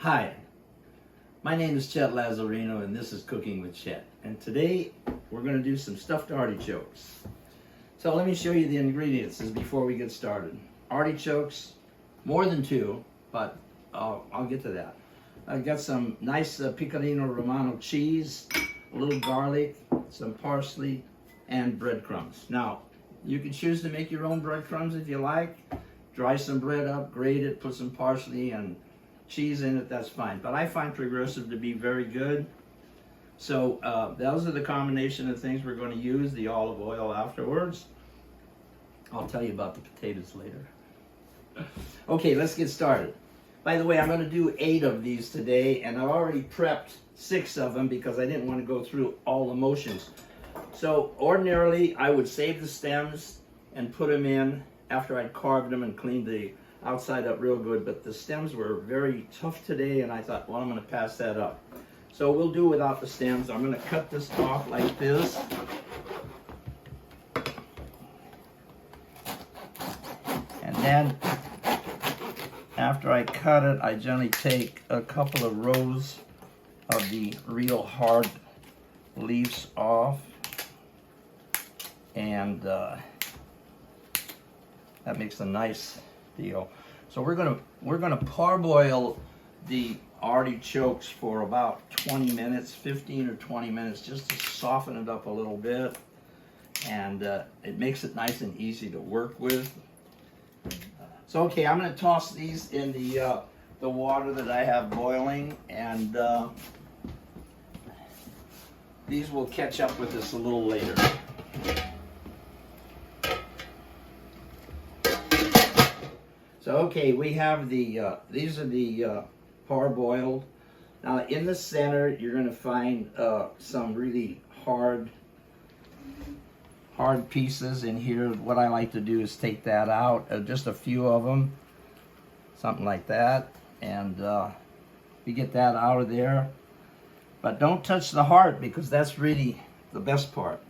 Hi, my name is Chet Lazzarino and this is Cooking with Chet. And today we're going to do some stuffed artichokes. So let me show you the ingredients before we get started. Artichokes, more than two, but I'll get to that. I've got some nice Pecorino Romano cheese, a little garlic, some parsley, and breadcrumbs. Now, you can choose to make your own breadcrumbs if you like. Dry some bread up, grate it, put some parsley and cheese in it, that's fine. But I find Progressive to be very good. So those are the combination of things we're going to use, the olive oil afterwards. I'll tell you about the potatoes later. Okay, let's get started. By the way, I'm going to do 8 of these today, and I've already prepped 6 of them because I didn't want to go through all the motions. So ordinarily, I would save the stems and put them in after I'd carved them and cleaned the outside up real good, but the stems were very tough today, and I thought, well, I'm going to pass that up. So we'll do without the stems. I'm going to cut this off like this. And then after I cut it, I generally take a couple of rows of the real hard leaves off, and that makes a nice deal. So we're gonna parboil the artichokes for about 20 minutes, 15 or 20 minutes, just to soften it up a little bit, and it makes it nice and easy to work with. So okay, I'm gonna toss these in the water that I have boiling, and these will catch up with us a little later. So okay, we have the, these are the parboiled. Now in the center, you're gonna find some really hard pieces in here. What I like to do is take that out, just a few of them, something like that, and you get that out of there. But don't touch the heart, because that's really the best part.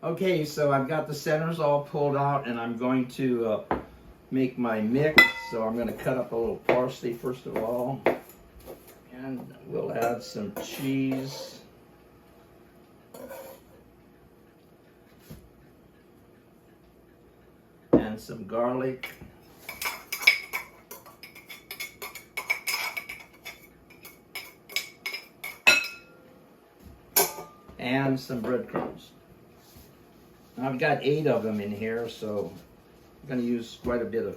Okay, so I've got the centers all pulled out, and I'm going to make my mix. So I'm going to cut up a little parsley first of all, and we'll add some cheese. And some garlic. And some breadcrumbs. I've got 8 of them in here, so I'm going to use quite a bit of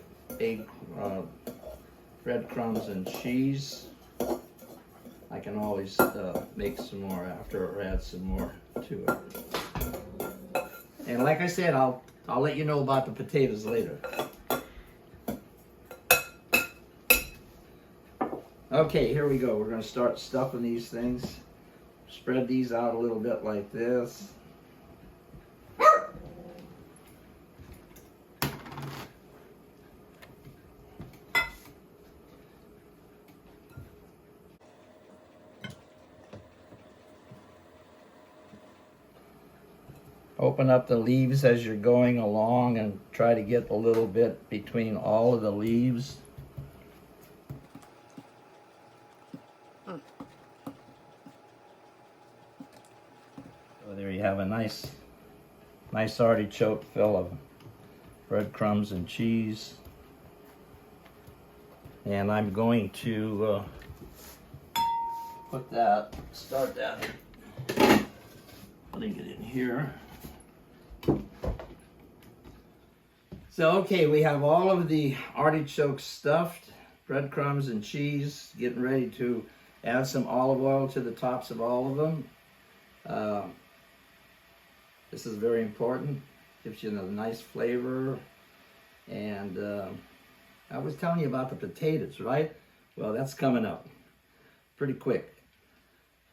breadcrumbs and cheese. I can always make some more after, or add some more to it. And like I said, I'll let you know about the potatoes later. Okay, here we go. We're going to start stuffing these things. Spread these out a little bit like this. Open up the leaves as you're going along and try to get a little bit between all of the leaves. So there you have a nice artichoke full of breadcrumbs and cheese. And I'm going to start that, putting it in here. So okay, we have all of the artichokes stuffed, breadcrumbs and cheese, getting ready to add some olive oil to the tops of all of them. This is very important, gives you a nice flavor. And I was telling you about the potatoes, right? Well, that's coming up pretty quick.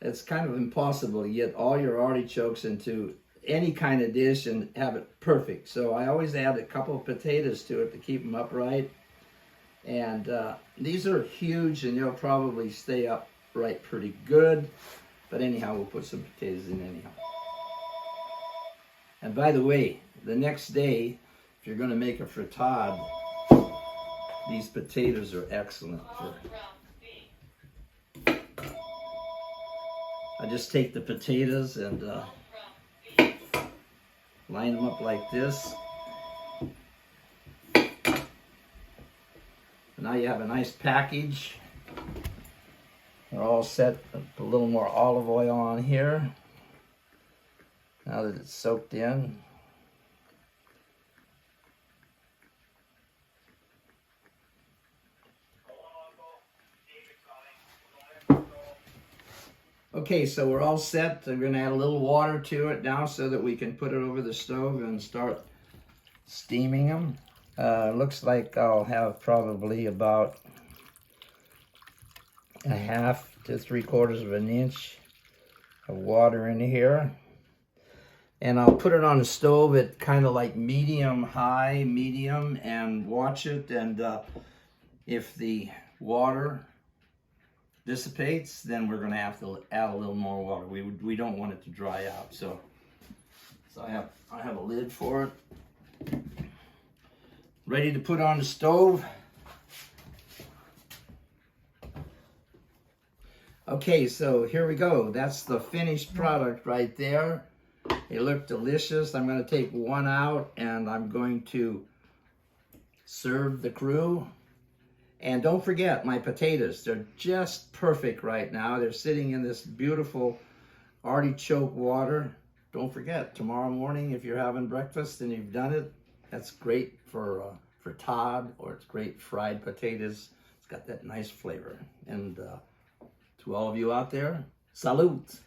It's kind of impossible to get all your artichokes into any kind of dish and have it perfect. So I always add a couple of potatoes to it to keep them upright. And these are huge, and they'll probably stay upright pretty good. But anyhow, we'll put some potatoes in anyhow. And by the way, the next day, if you're going to make a frittata, These potatoes are excellent. I just take the potatoes and line them up like this. Now you have a nice package. They're all set. Put a little more olive oil on here. Now that it's soaked in. Okay, so we're all set. We're going to add a little water to it now so that we can put it over the stove and start steaming them. Looks like I'll have probably about 1/2 to 3/4 of an inch of water in here. And I'll put it on the stove at kind of like medium, high, medium, and watch it. And if the water dissipates, then we're going to have to add a little more water. We don't want it to dry out. So I have a lid for it. Ready to put on the stove. Okay, so here we go. That's the finished product right there. They look delicious. I'm going to take one out and I'm going to serve the crew. And don't forget my potatoes. They're just perfect right now. They're sitting in this beautiful artichoke water. Don't forget, tomorrow morning if you're having breakfast and you've done it, that's great for Todd, or it's great fried potatoes. It's got that nice flavor. And to all of you out there, salute.